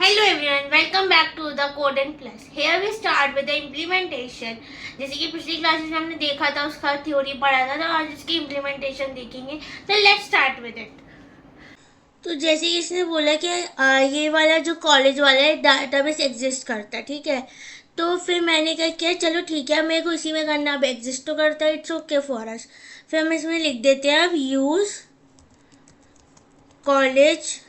Hello everyone, welcome back to the Code and Plus. Here we start with the implementation. जैसे कि पिछली classes में हमने देखा था, उसका थ्योरी पढ़ा था, तो आज इसकी इम्प्लीमेंटेशन देखेंगे. तो लेट्स स्टार्ट विद इट. तो जैसे कि इसने बोला कि ये वाला जो कॉलेज वाला है डाटाबेस एग्जिस्ट करता है, ठीक है. तो फिर मैंने क्या किया, चलो ठीक है, मेरे को इसी में करना. अब एग्जिस्ट तो करता है, इट्स ओके फॉर अस. फिर हम इसमें लिख देते हैं अब यूज कॉलेज.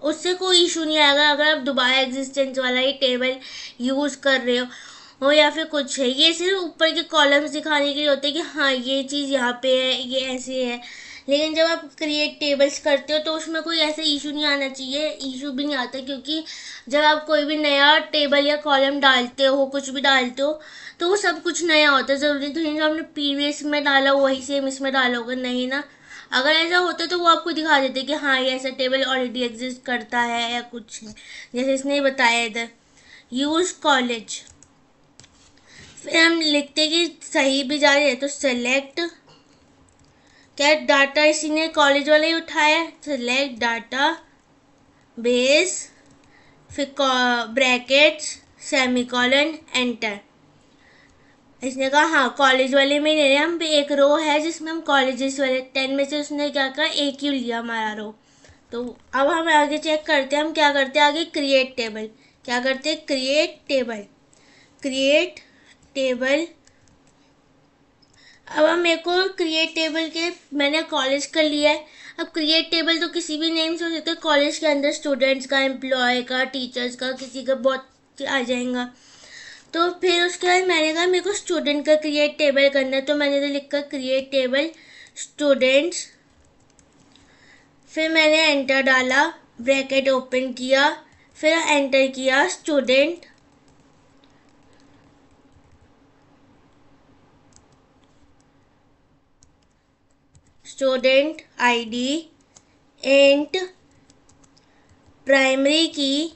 उससे कोई इशू नहीं आएगा अगर आप दोबारा एग्जिस्टेंस वाला ही टेबल यूज़ कर रहे हो या फिर कुछ है. ये सिर्फ ऊपर के कॉलम्स दिखाने के लिए होते हैं कि हाँ ये चीज़ यहाँ पे है, ये ऐसे है. लेकिन जब आप क्रिएट टेबल्स करते हो तो उसमें कोई ऐसा इशू नहीं आना चाहिए. इशू भी नहीं आता क्योंकि जब आप कोई भी नया टेबल या कॉलम डालते हो, कुछ भी डालते हो, तो वो सब कुछ नया होता है. ज़रूरी तो नहीं जो आपने प्रीवियस में डाला वही सेम इसमें डालोगे, नहीं ना. अगर ऐसा होता तो वो आपको दिखा देते कि हाँ ये ऐसा टेबल ऑलरेडी एग्जिस्ट करता है या कुछ है, जैसे इसने बताया इधर यूज कॉलेज. फिर हम लिखते कि सही भी जा रही है तो सेलेक्ट. क्या डाटा इसी ने कॉलेज वाले ही उठाया, सेलेक्ट डाटा बेस, फिर ब्रैकेट्स, सेमीकोलन, एंटर. इसने कहा हाँ कॉलेज वाले में नहीं, हम एक रो है जिसमें हम कॉलेजेस वाले 10 में से उसने क्या कहा, एक ही लिया हमारा रो. तो अब हम आगे चेक करते हैं, हम क्या करते हैं आगे, क्रिएट टेबल. क्या करते हैं, क्रिएट टेबल. Create table. अब हम मेरे को क्रिएट टेबल के मैंने कॉलेज कर लिया है. अब क्रिएट टेबल तो किसी भी नेम से हो सकता है. कॉलेज के अंदर स्टूडेंट्स का, एम्प्लॉय का, टीचर्स का, किसी का बहुत आ जाएगा. तो फिर उसके बाद मैंने कहा मेरे को स्टूडेंट का क्रिएट टेबल करना है, तो मैंने तो लिखा क्रिएट टेबल स्टूडेंट्स. फिर मैंने एंटर डाला, ब्रैकेट ओपन किया, फिर एंटर किया student. Student ID and primary की.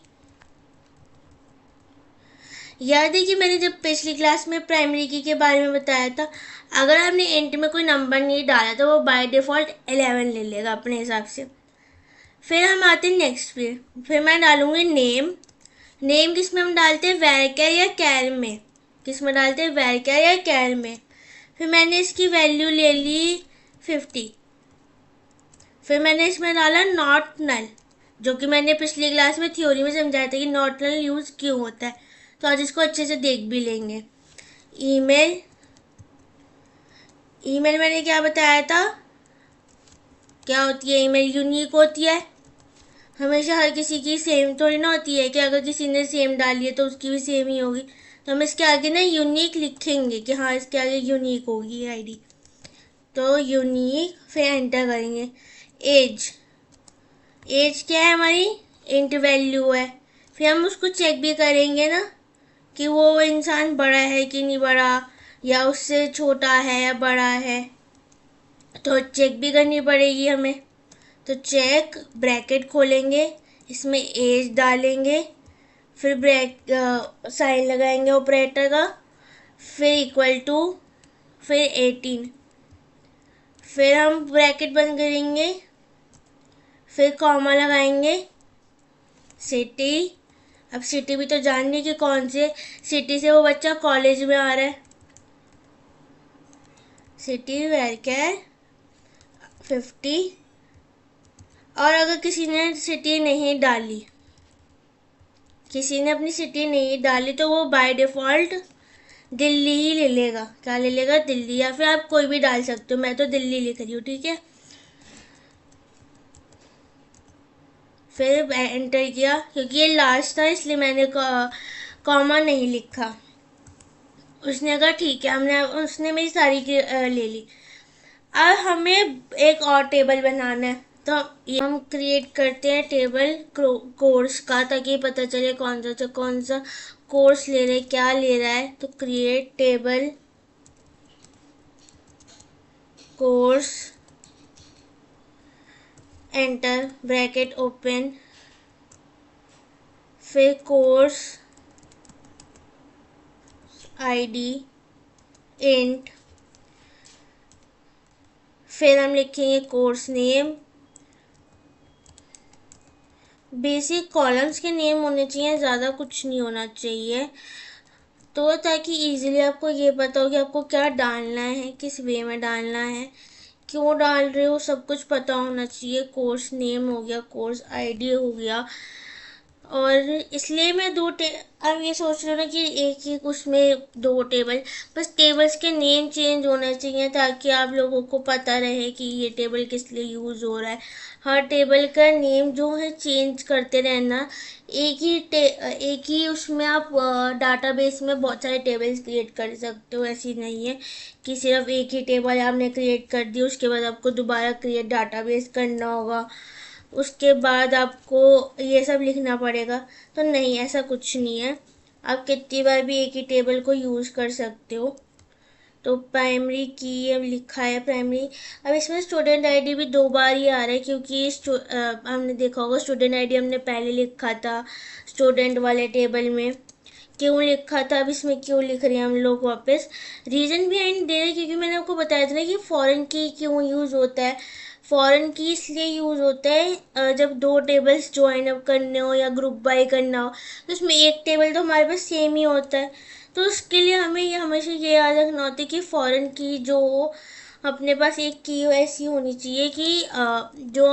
याद है कि मैंने जब पिछली क्लास में प्राइमरी की के बारे में बताया था, अगर आपने एंट में कोई नंबर नहीं डाला तो वो बाय डिफ़ॉल्ट 11 ले लेगा अपने हिसाब से. फिर हम आते हैं नेक्स्ट पे. फिर मैं डालूंगी नेम. नेम किस में हम डालते हैं, वैरकर या कैर में. किस में डालते हैं, वैरकर या कैर में. फिर मैंने इसकी वैल्यू ले ली 50. फिर मैंने इसमें डाला नॉट नल, जो कि मैंने पिछली क्लास में थ्योरी में समझाया था कि नॉट नल यूज़ क्यों होता है. तो आज इसको अच्छे से देख भी लेंगे. ईमेल. ईमेल मैंने क्या बताया था, क्या होती है ईमेल, यूनिक होती है. हमेशा हर किसी की सेम थोड़ी ना होती है कि अगर किसी ने सेम डाली है तो उसकी भी सेम ही होगी. तो हम इसके आगे ना यूनिक लिखेंगे कि हाँ इसके आगे यूनिक होगी आईडी. तो यूनिक, फिर एंटर करेंगे. एज. एज क्या है हमारी, इंट वैल्यू है. फिर हम उसको चेक भी करेंगे ना कि वो इंसान बड़ा है कि नहीं बड़ा, या उससे छोटा है या बड़ा है, तो चेक भी करनी पड़ेगी हमें. तो चेक, ब्रैकेट खोलेंगे, इसमें एज डालेंगे, फिर साइन लगाएंगे ऑपरेटर का, फिर इक्वल टू, फिर 18. फिर हम ब्रैकेट बंद करेंगे, फिर कॉमा लगाएंगे. सिटी. अब सिटी भी तो जाननी कि कौन से सिटी से वो बच्चा कॉलेज में आ रहा है. सिटी वेरकेर 50. और अगर किसी ने सिटी नहीं डाली, किसी ने अपनी सिटी नहीं डाली, तो वो बाय डिफ़ॉल्ट दिल्ली ही ले लेगा. क्या ले लेगा, दिल्ली. या फिर आप कोई भी डाल सकते हो, मैं तो दिल्ली लिख रही हूँ, ठीक है. फिर एंटर किया, क्योंकि ये लास्ट था इसलिए मैंने कॉमा नहीं लिखा. उसने कहा ठीक है, उसने मेरी सारी ले ली. अब हमें एक और टेबल बनाना है, तो हम क्रिएट करते हैं टेबल कोर्स का, ताकि पता चले कौन सा कोर्स ले रहे, क्या ले रहा है. तो create table course, enter, bracket open, फिर कोर्स आईडी इंट, फिर हम लिखेंगे कोर्स नेम, बेसिक कॉलम्स के नेम होने चाहिए, ज़्यादा कुछ नहीं होना चाहिए, तो ताकि इजीली आपको ये पता हो कि आपको क्या डालना है, किस वे में डालना है, क्यों डाल रहे हो, सब कुछ पता होना चाहिए। कोर्स नेम हो गया, कोर्स आईडी हो गया, और इसलिए मैं अब ये सोच रही हूँ ना कि एक ही उसमें दो टेबल, बस टेबल्स के नेम चेंज होने चाहिए ताकि आप लोगों को पता रहे कि ये टेबल किस लिए यूज़ हो रहा है। हर टेबल का नेम जो है चेंज करते रहना। एक ही उसमें आप डाटाबेस में बहुत सारे टेबल्स क्रिएट कर सकते हो। ऐसी नहीं है कि सिर्फ एक ही टेबल आपने क्रिएट कर दी, उसके बाद आपको दोबारा क्रिएट डाटाबेस करना होगा, उसके बाद आपको ये सब लिखना पड़ेगा। तो नहीं, ऐसा कुछ नहीं है, आप कितनी बार भी एक ही टेबल को यूज़ कर सकते हो। तो प्राइमरी की अब लिखा है प्राइमरी। अब इसमें स्टूडेंट आईडी भी दो बार ही आ रहा है, क्योंकि हमने देखा होगा स्टूडेंट आईडी हमने पहले लिखा था स्टूडेंट वाले टेबल में, क्यों लिखा था, अब इसमें क्यों लिख रहे हैं हम लोग वापस। रीज़न भी एंड दे रहे हैं, क्योंकि मैंने आपको बताया था ना कि फॉरेन की क्यों यूज़ होता है। फॉरेन की इसलिए यूज़ होता है जब दो टेबल्स ज्वाइन अप करने हो या ग्रुप बाय करना हो, तो उसमें एक टेबल तो हमारे पास सेम ही होता है। तो उसके लिए हमें ये हमेशा ये याद रखना होता है कि फॉरेन की जो अपने पास एक की ऐसी होनी चाहिए कि जो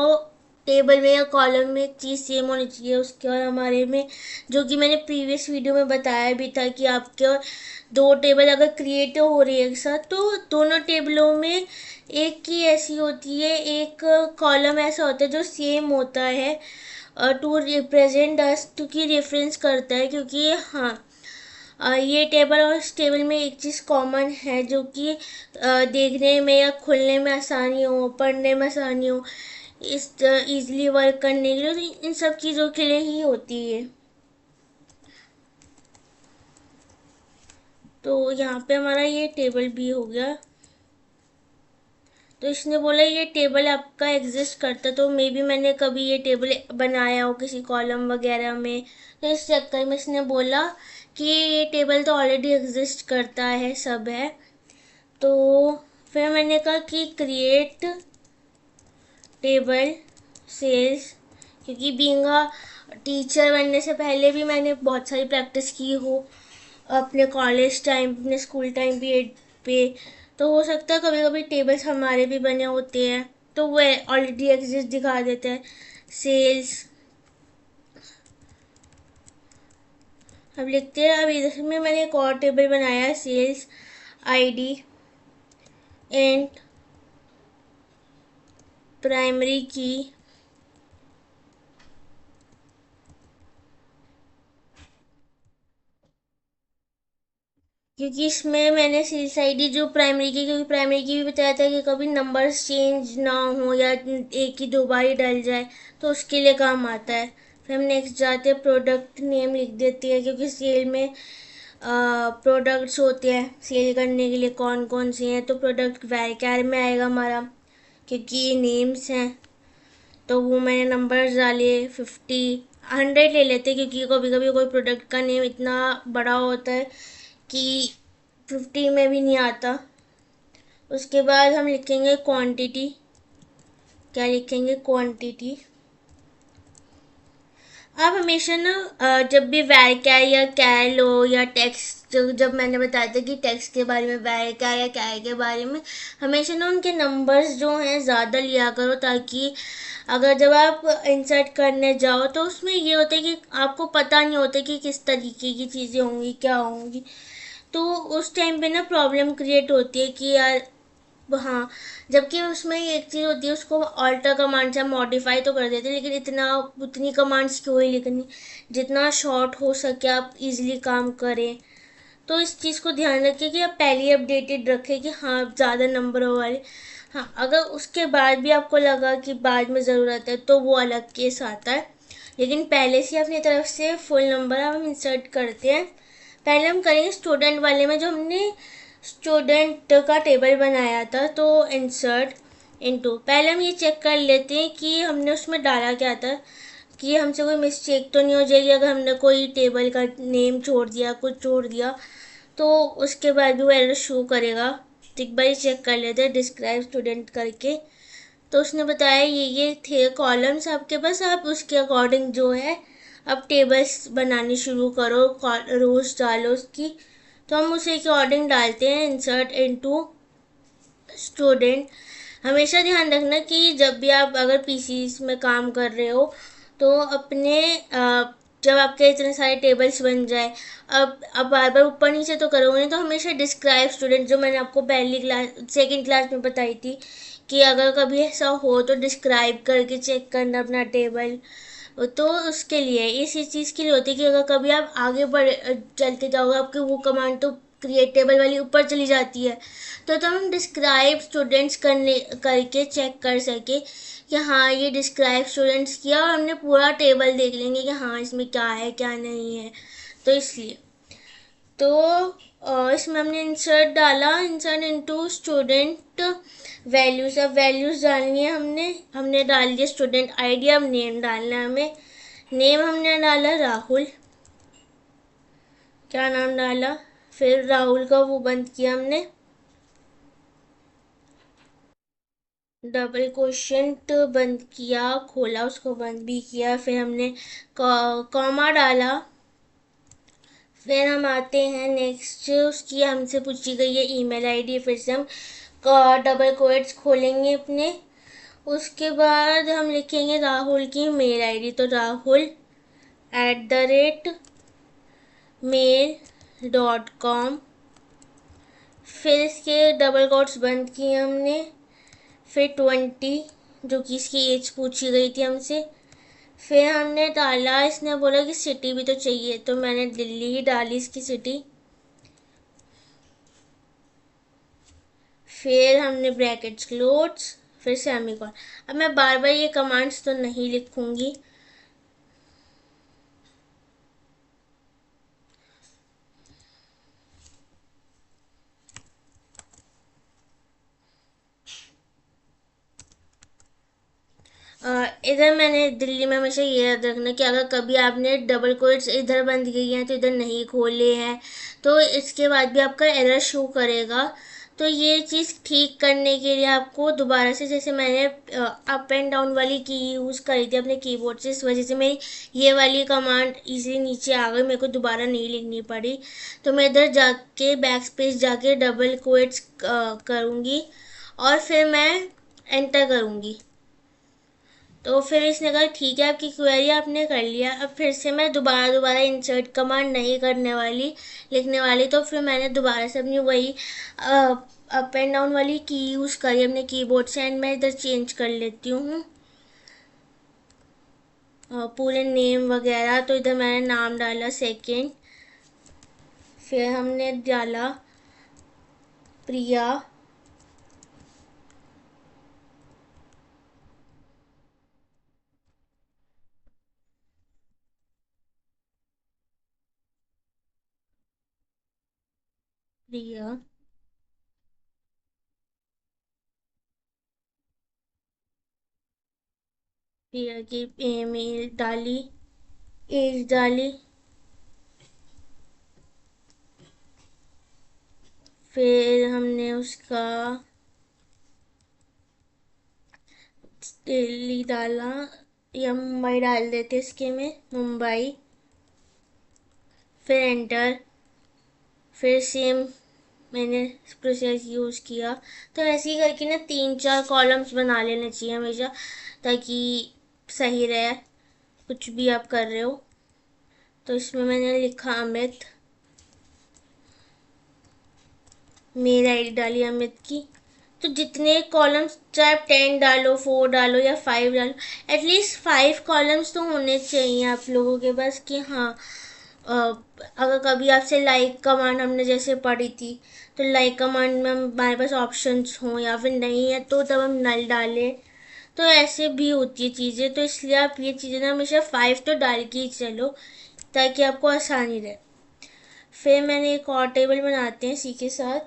टेबल में या कॉलम में एक चीज़ सेम होनी चाहिए उसके और हमारे में, जो कि मैंने प्रीवियस वीडियो में बताया भी था कि आपके और दो टेबल अगर क्रिएट हो रही है एक साथ, तो दोनों टेबलों में एक की ऐसी होती है, एक कॉलम ऐसा होता है जो सेम होता है टू रिप्रेजेंट अस, क्योंकि रेफरेंस करता है, क्योंकि हाँ ये टेबल और इस टेबल में एक चीज़ कॉमन है जो कि देखने में या खुलने में आसानी हो, पढ़ने में आसानी हो, इस इजीली वर्क करने के लिए, तो इन सब चीज़ों के लिए ही होती है। तो यहाँ पे हमारा ये टेबल भी हो गया। तो इसने बोला ये टेबल आपका एग्जिस्ट करता, तो मे बी मैंने कभी ये टेबल बनाया हो किसी कॉलम वगैरह में, तो इस चक्कर में इसने बोला कि ये टेबल तो ऑलरेडी एग्जिस्ट करता है, सब है। तो फिर मैंने कहा कि क्रिएट टेबल सेल्स, क्योंकि बीइंग अ टीचर बनने से पहले भी मैंने बहुत सारी प्रैक्टिस की हो अपने कॉलेज टाइम, अपने स्कूल टाइम पे, तो हो सकता है कभी कभी टेबल्स हमारे भी बने होते हैं, तो वो ऑलरेडी एग्जिस्ट दिखा देते हैं। सेल्स अब लिखते हैं। अब इधर में मैंने एक और टेबल बनाया है, सेल्स आईडी एंड प्राइमरी की, क्योंकि इसमें मैंने सेल्स आईडी जो प्राइमरी की, क्योंकि प्राइमरी की भी बताया था कि कभी नंबर्स चेंज ना हो या एक ही दो बार ही डल जाए, तो उसके लिए काम आता है। फिर हम नेक्स्ट जाते हैं, प्रोडक्ट नेम लिख देते हैं, क्योंकि सेल में प्रोडक्ट्स होते हैं सेल करने के लिए कौन कौन से हैं, तो प्रोडक्ट वैरक्यार में आएगा हमारा, क्योंकि ये नेम्स हैं। तो वो मैंने नंबर्स डाले 50, 100 ले लेते, क्योंकि कभी कभी कोई प्रोडक्ट का नेम इतना बड़ा होता है कि 50 में भी नहीं आता। उसके बाद हम लिखेंगे क्वांटिटी, क्या लिखेंगे, क्वांटिटी। आप हमेशा ना जब भी var क्या या कैर लो या टेक्स्ट, जब मैंने बताया था कि टेक्स्ट के बारे में var क्या या कैर के बारे में, हमेशा ना उनके नंबर्स जो हैं ज़्यादा लिया करो, ताकि अगर जब आप इंसर्ट करने जाओ तो उसमें ये होता है कि आपको पता नहीं होता कि किस तरीके की चीज़ें होंगी, क्या होंगी, तो उस टाइम पे ना प्रॉब्लम क्रिएट होती है कि यार, हाँ, जबकि उसमें एक चीज़ होती है, उसको ऑल्टर कमांड से हम मॉडिफाई तो कर देते हैं, लेकिन इतना उतनी कमांड्स क्यों ही लिखनी, जितना शॉर्ट हो सके आप इजीली काम करें। तो इस चीज़ को ध्यान रखें कि आप पहले ही अपडेटेड रखें कि हाँ ज़्यादा नंबर वाले। हाँ, अगर उसके बाद भी आपको लगा कि बाद में ज़रूरत है तो वो अलग केस आता है, लेकिन पहले से अपनी तरफ से फुल नंबर हम इंसर्ट करते हैं। पहले हम करेंगे स्टूडेंट वाले में, जो हमने स्टूडेंट का टेबल बनाया था, तो इंसर्ट इनटू, पहले हम ये चेक कर लेते हैं कि हमने उसमें डाला क्या था, कि हमसे कोई मिस्टेक तो नहीं हो जाएगी अगर हमने कोई टेबल का नेम छोड़ दिया, कुछ छोड़ दिया, तो उसके बाद भी वो एरर शो करेगा। तो एक बार चेक कर लेते हैं डिस्क्राइब स्टूडेंट करके। तो उसने बताया ये थे कॉलम्स आपके पास, आप उसके अकॉर्डिंग जो है अब टेबल्स बनानी शुरू करो, रोज डालो उसकी। तो हम उसी के अकॉर्डिंग डालते हैं, इंसर्ट इनटू स्टूडेंट। हमेशा ध्यान रखना कि जब भी आप अगर पीसी में काम कर रहे हो तो अपने जब आपके इतने सारे टेबल्स बन जाए, अब बार बार ऊपर नीचे तो करोगे, तो हमेशा डिस्क्राइब स्टूडेंट, जो मैंने आपको पहली क्लास सेकंड क्लास में बताई थी कि अगर कभी ऐसा हो तो डिस्क्राइब करके चेक करना अपना टेबल। तो उसके लिए इसी चीज़ के लिए होती है कि अगर कभी आप आगे बढ़ चलते जाओगे, आपकी वो कमांड तो क्रिएट टेबल वाली ऊपर चली जाती है, तो हम डिस्क्राइब स्टूडेंट्स करने करके चेक कर सके कि हाँ ये डिस्क्राइब स्टूडेंट्स किया, और हमने पूरा टेबल देख लेंगे कि हाँ इसमें क्या है क्या नहीं है। तो इसलिए तो इसमें हमने इंसर्ट डाला, इंसर्ट इनटू स्टूडेंट वैल्यूज। अब वैल्यूज डालनी है हमने डाल दिया स्टूडेंट आईडी। अब नेम डालना है हमें। नेम हमने डाला राहुल, क्या नाम डाला, फिर राहुल का वो बंद किया हमने, डबल क्वेश्चन बंद किया, खोला उसको बंद भी किया, फिर हमने कॉमा डाला। फिर हम आते हैं नेक्स्ट, उसकी हमसे पूछी गई है ईमेल आईडी, फिर से हम डबल कोट्स खोलेंगे अपने। उसके बाद हम लिखेंगे राहुल की मेल आईडी, तो rahul@mail.com। फिर इसके डबल कोट्स बंद किए हमने, फिर 20, जो कि इसकी एज पूछी गई थी हमसे। फिर हमने डाला, इसने बोला कि सिटी भी तो चाहिए, तो मैंने दिल्ली ही डाली इसकी सिटी। फिर हमने ब्रैकेट्स क्लोज, फिर सेमीकोलन। अब मैं बार बार ये कमांड्स तो नहीं लिखूंगी। इधर मैंने दिल्ली में हमेशा ये याद रखना कि अगर कभी आपने डबल कोट्स इधर बंद किए हैं तो इधर नहीं खोले हैं, तो इसके बाद भी आपका एरर शो करेगा। तो ये चीज़ ठीक करने के लिए आपको दोबारा से, जैसे मैंने अप एंड डाउन वाली की यूज़ करी थी अपने कीबोर्ड से, इस वजह से मेरी ये वाली कमांड इजीली नीचे आ गई, मेरे को दोबारा नहीं लिखनी पड़ी। तो मैं इधर जाके बैक स्पेस जाके डबल कोट्स करूँगी और फिर मैं एंटर करूँगी। तो फिर इसने कहा ठीक है आपकी क्वेरी आपने कर लिया। अब फिर से मैं दोबारा दोबारा इंसर्ट कमांड नहीं करने वाली, लिखने वाली। तो फिर मैंने दोबारा से अपनी वही अप एंड डाउन वाली की यूज़ करी अपने कीबोर्ड से, एंड मैं इधर चेंज कर लेती हूँ पूरे नेम वगैरह। तो इधर मैंने नाम डाला सेकेंड, फिर हमने डाला प्रिया, प्रिया, प्रिया की ईमेल डाली, एज डाली, फिर हमने उसका दिल्ली डाला, या मुंबई डाल देते इसके में, मुंबई। फिर एंटर, फिर सेम मैंने प्रोसेस यूज़ किया। तो ऐसे ही करके ना 3-4 कॉलम्स बना लेने चाहिए हमेशा, ताकि सही रहे कुछ भी आप कर रहे हो। तो इसमें मैंने लिखा अमित, मेल आईडी डाली अमित की। तो जितने कॉलम्स, चाहे आप 10 डालो, 4 डालो या 5 डालो, एटलीस्ट 5 कॉलम्स तो होने चाहिए आप लोगों के पास कि हाँ अगर कभी आपसे लाइक कमांड हमने जैसे पढ़ी थी, तो लाइक कमांड में हमारे पास ऑप्शंस हों या फिर नहीं है, तो तब हम नल डालें। तो ऐसे भी होती है चीज़ें, तो इसलिए आप ये चीज़ें ना हमेशा 5 तो डाल के ही चलो, ताकि आपको आसानी रहे। फिर मैंने एक और टेबल बनाते हैं इसी के साथ।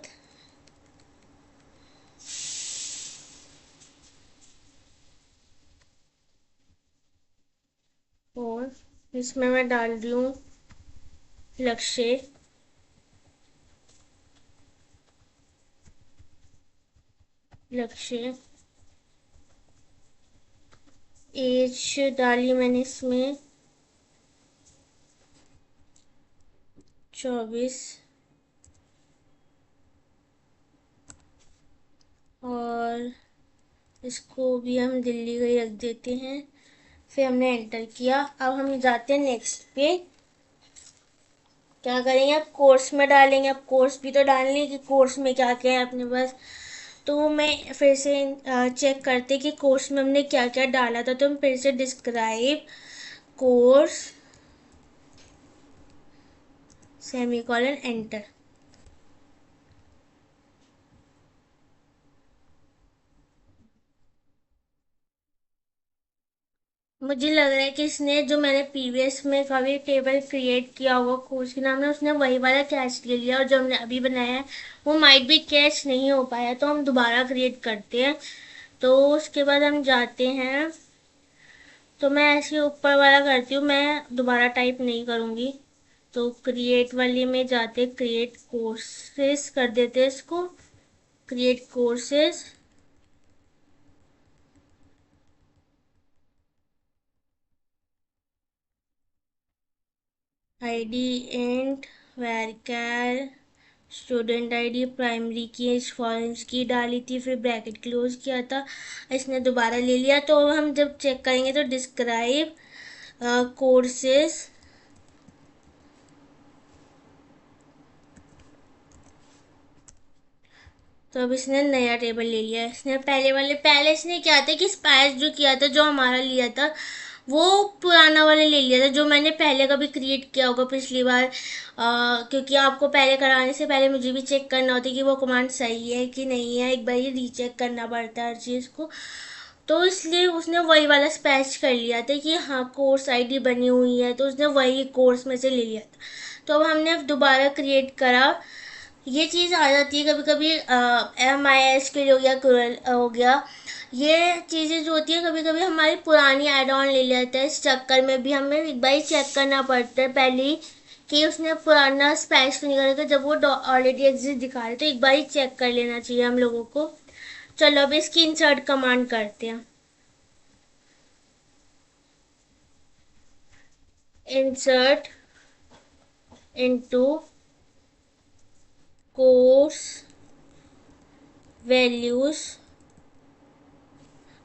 और इसमें मैं डाल रही हूँ लक्ष्य, लक्ष्य एज डाली मैंने इसमें 24, और इसको भी हम दिल्ली का ही रख देते हैं। फिर हमने एंटर किया। अब हम जाते हैं नेक्स्ट पे। क्या करेंगे, अब कोर्स में डालेंगे। अब कोर्स भी तो डालने कि कोर्स में क्या क्या है अपने पास। तो मैं फिर से चेक करते कि कोर्स में हमने क्या क्या डाला था। तो हम फिर से डिस्क्राइब कोर्स सेमीकोलन एंटर। मुझे लग रहा है कि इसने जो मैंने प्रीवियस में कभी टेबल क्रिएट किया होगा कोर्स के नाम में, उसने वही वाला कैच ले लिया, और जो हमने अभी बनाया है वो माइट भी कैच नहीं हो पाया। तो हम दोबारा क्रिएट करते हैं। तो उसके बाद हम जाते हैं। तो मैं ऐसे ऊपर वाला करती हूँ, मैं दोबारा टाइप नहीं करूँगी। तो क्रिएट वाली में जाते, क्रिएट कोर्सेस कर देते हैं इसको, क्रिएट कोर्सेस। आईडी एंड वेरकर स्टूडेंट आईडी प्राइमरी की फॉरेन की डाली थी, फिर ब्रैकेट क्लोज किया था, इसने दोबारा ले लिया। तो हम जब चेक करेंगे तो डिस्क्राइब कोर्सेस, तो अब इसने नया टेबल ले लिया। इसने पहले इसने क्या था कि स्पैश जो किया था, जो हमारा लिया था, वो पुराना वाला ले लिया था जो मैंने पहले कभी क्रिएट किया होगा पिछली बार। क्योंकि आपको पहले कराने से पहले मुझे भी चेक करना होता है कि वो कमांड सही है कि नहीं है, एक बार ये रीचेक करना पड़ता है हर चीज़ को। तो इसलिए उसने वही वाला स्पैच कर लिया था कि हाँ कोर्स आईडी बनी हुई है, तो उसने वही कोर्स में से ले लिया था। तो अब हमने दोबारा क्रिएट करा। ये चीज़ आ जाती है कभी कभी, MIS के लिए हो गया, Curl हो गया। ये चीज़ें जो होती है कभी कभी हमारी पुरानी एड ऑन ले लेते हैं। इस चक्कर में भी हमें एक बार चेक करना पड़ता है पहले ही कि उसने पुराना स्पैश तो नहीं करा था। जब वो ऑलरेडी एग्जिस्ट दिखा रहे तो एक बार ही चेक कर लेना चाहिए हम लोगों को। चलो अब इसकी इंसर्ट कमांड करते हैं। Insert into course values.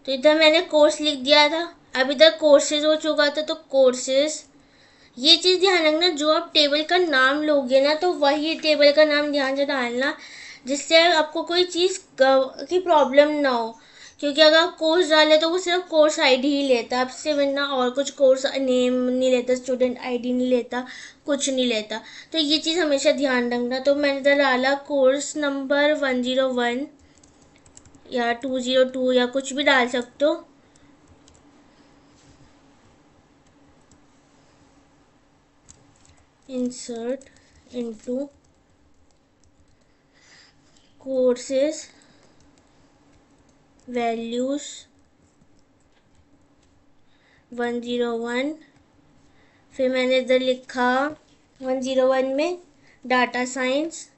तो इधर मैंने कोर्स लिख दिया था, अब इधर कोर्सेज हो चुका था तो कोर्सेज। ये चीज़ ध्यान रखना, जो आप टेबल का नाम लोगे ना तो वही टेबल का नाम ध्यान से डालना, जिससे आपको कोई चीज़ की प्रॉब्लम ना हो। क्योंकि अगर आप कोर्स डाले तो वो सिर्फ कोर्स आईडी ही लेता, आपसे वरना और कुछ कोर्स नेम नहीं लेता, स्टूडेंट आईडी नहीं लेता, कुछ नहीं लेता। तो ये चीज़ हमेशा ध्यान रखना। तो मैंने इधर डाला कोर्स नंबर 101 या 202 या कुछ भी डाल सकते हो। Insert into courses values 101। फिर मैंने इधर लिखा 101 में डाटा साइंस।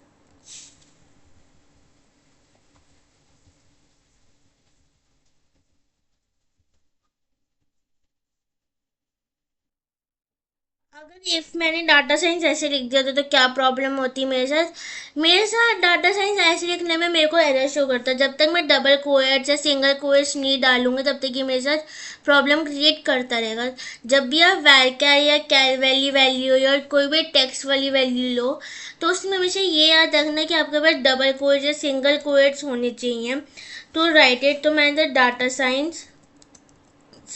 अगर इफ मैंने डाटा साइंस ऐसे लिख दिया तो क्या प्रॉब्लम होती मेरे साथ डाटा साइंस ऐसे लिखने में मेरे को एरर शो करता है। जब तक मैं डबल कोएट्स या सिंगल कोएट्स नहीं डालूंगी तब तक ये मेरे साथ प्रॉब्लम क्रिएट करता रहेगा। जब भी आप वैरकर या कैर वाली वैल्यू या कोई भी टेक्स्ट वाली वैल्यू लो तो उसमें हमेशा ये याद रखना कि आपके पास डबल कोएट्स या सिंगल कोएट्स होने चाहिए। तो राइट इट। तो मैंने डाटा साइंस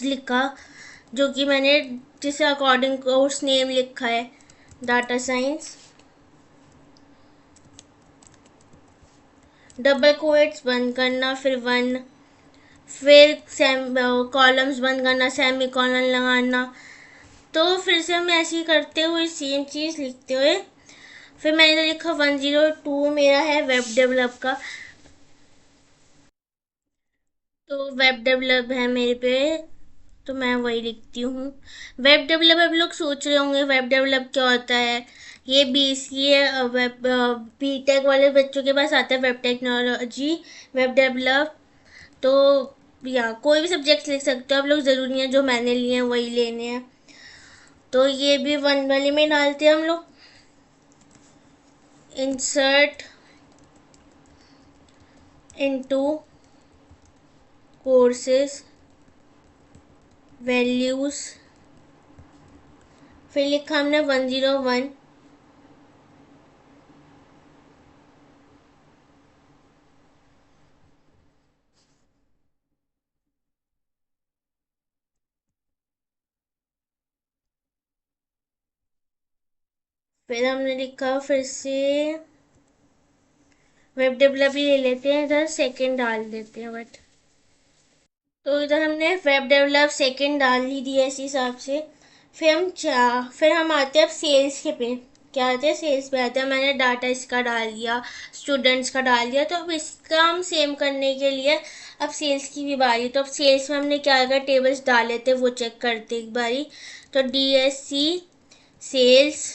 लिखा, जो कि मैंने जिसे अकॉर्डिंग कोर्स नेम लिखा है डाटा साइंस। डबल कोएट्स बंद करना, फिर 1, फिर कॉलम्स बंद करना, सेमी कॉलन लगाना। तो फिर से हम ऐसे ही करते हुए सेम चीज़ लिखते हुए, फिर मैंने लिखा 102 मेरा है वेब डेवलप का। तो वेब डेवलप है मेरे पे, तो मैं वही लिखती हूँ। वेब डेवलप आप लोग सोच रहे होंगे वेब डेवलप क्या होता है। ये BCA वेब BTech वाले बच्चों के पास आता है वेब टेक्नोलॉजी, वेब डेवलप। तो या कोई भी सब्जेक्ट लिख सकते हो आप लोग, ज़रूरी नहीं है जो मैंने लिए हैं वही लेने हैं। तो ये भी वन वाले में डालते हैं हम लोग। इंसर्ट इनटू कोर्सेज वैल्यूज़, फिर लिखा हमने 101। फिर हमने लिखा फिर से वेब डेवलप ही ले लेते हैं, इधर सेकंड डाल देते हैं बट। तो इधर हमने वेब डेवलप सेकंड डाल ही दिया इस हिसाब से। फिर हम आते हैं अब सेल्स के पे। क्या आते हैं, सेल्स पे आते हैं। मैंने डाटा इसका डाल दिया, स्टूडेंट्स का डाल दिया। तो अब इसका हम सेम करने के लिए अब सेल्स की भी बारी। तो अब सेल्स में हमने क्या क्या टेबल्स डाले थे वो चेक करते एक बारी। तो DSC सेल्स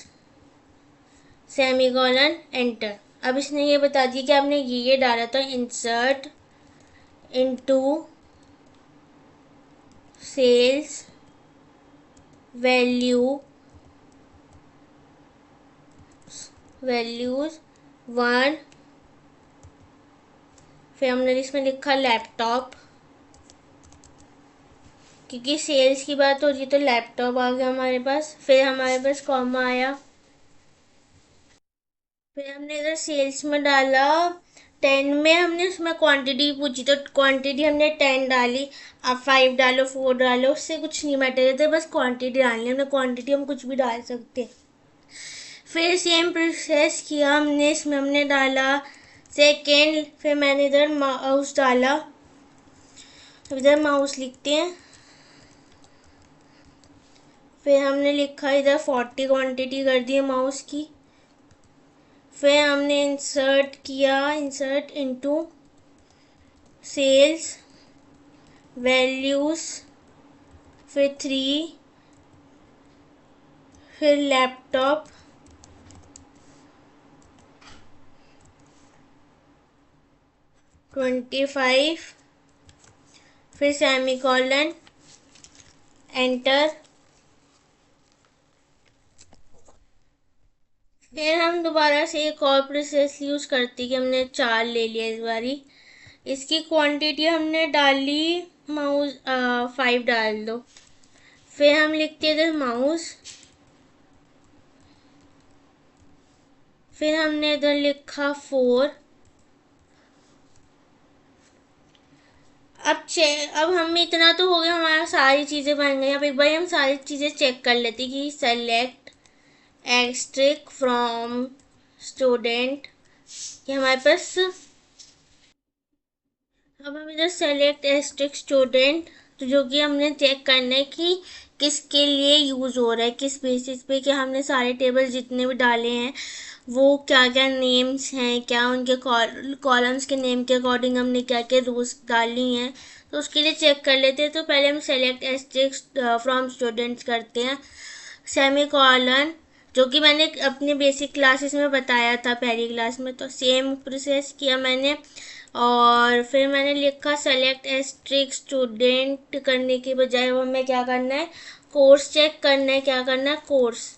सेमीकोलन एंटर। अब इसने ये बता दिया कि आपने ये डाला था, इंसर्ट इनटू सेल्स वैल्यूज 1। फिर हमने इसमें लिखा लैपटॉप, क्योंकि सेल्स की बात हो रही है तो लैपटॉप आ गया हमारे पास। फिर हमारे पास कॉमा आया। फिर हमने इधर सेल्स में डाला 10 में, हमने उसमें क्वांटिटी पूछी तो क्वांटिटी हमने 10 डाली। आप 5 डालो 4 डालो, उससे कुछ नहीं मैटर रहता, बस क्वांटिटी डालनी। हमने क्वांटिटी हम कुछ भी डाल सकते। फिर सेम प्रोसेस किया हमने, इसमें हमने डाला सेकेंड। फिर मैंने इधर माउस डाला, इधर माउस लिखते हैं। फिर हमने लिखा इधर 40 क्वांटिटी कर दी है माउस की। फिर हमने इंसर्ट किया, इंसर्ट इनटू सेल्स वैल्यूज, फिर 3। फिर लैपटॉप, $25। फिर सेमीकोलन एंटर। फिर हम दोबारा से एक और प्रोसेस यूज़ करते कि हमने 4 ले लिया इस बारी। इसकी क्वांटिटी हमने डाली, माउस 5 डाल दो। फिर हम लिखते इधर माउस। फिर हमने इधर लिखा 4। अब हम इतना तो हो गया, हमारा सारी चीज़ें बन गई। अब एक बार हम सारी चीज़ें चेक कर लेते कि सेलेक्ट एक्सट्रिक फ्रॉम स्टूडेंट, कि हमारे पास। अब हम इधर सेलेक्ट एक्सट्रिक स्टूडेंट, तो जो कि हमने चेक करना है कि किसके लिए यूज़ हो रहा है, किस बेसिस पे, कि हमने सारे टेबल जितने भी डाले हैं वो क्या क्या नेम्स हैं, क्या उनके कॉलम्स के नेम के अकॉर्डिंग हमने क्या क्या रोज डालनी है। तो उसके लिए चेक कर लेते हैं। तो पहले हम सेलेक्ट एस्ट्रिक्स फ्रॉम स्टूडेंट्स करते हैं, सेमी कॉलन, जो कि मैंने अपने बेसिक क्लासेस में बताया था पहली क्लास में। तो सेम प्रोसेस किया मैंने, और फिर मैंने लिखा सेलेक्ट एस्ट्रिक स्टूडेंट करने के बजाय अब हमें क्या करना है, कोर्स चेक करना है। क्या करना है, कोर्स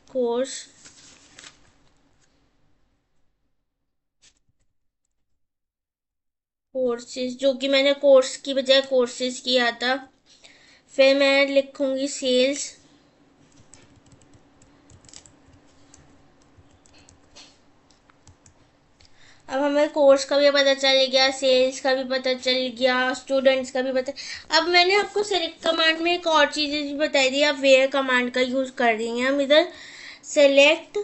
कोर्स कोर्सेज, जो कि मैंने कोर्स की बजाय कोर्सेज किया था। फिर मैं लिखूंगी सेल्स। अब हमें कोर्स का भी पता चल गया, सेल्स का भी पता चल गया, स्टूडेंट्स का भी पता। अब मैंने आपको सेलेक्ट कमांड में एक और चीज़ भी बताई थी, आप वेयर कमांड का यूज़ कर देंगे हम इधर सेलेक्ट,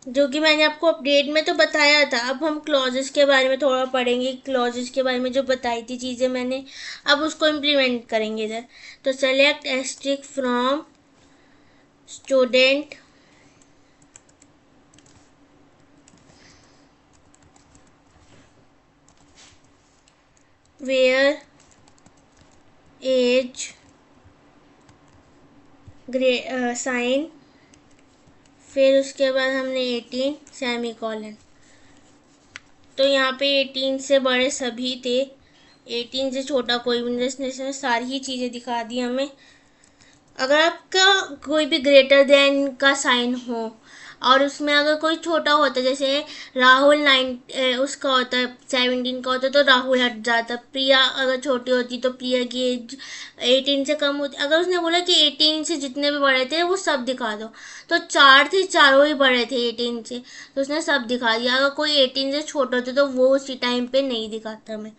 जो कि मैंने आपको अपडेट में तो बताया था। अब हम क्लॉजेस के बारे में थोड़ा पढ़ेंगे, क्लॉजेस के बारे में जो बताई थी चीज़ें मैंने, अब उसको इम्प्लीमेंट करेंगे इधर। तो select asterisk from student where age sign, फिर उसके बाद हमने 18 सेमी कॉलन। तो यहाँ पे 18 से बड़े सभी थे, 18 से छोटा कोई भी नहीं, इसने सारी ही चीज़ें दिखा दी हमें। अगर आपका कोई भी ग्रेटर देन का साइन हो और उसमें अगर कोई छोटा होता है, जैसे राहुल 9 उसका होता है 17 का होता है, तो राहुल हट जाता। प्रिया अगर छोटी होती तो प्रिया की एज 18 से कम होती। अगर उसने बोला कि 18 से जितने भी बड़े थे वो सब दिखा दो, तो चार थे, चारों ही बड़े थे 18 से, तो उसने सब दिखा दिया। अगर कोई 18 से छोटे होते तो वो उसी टाइम पे नहीं दिखाता हमें।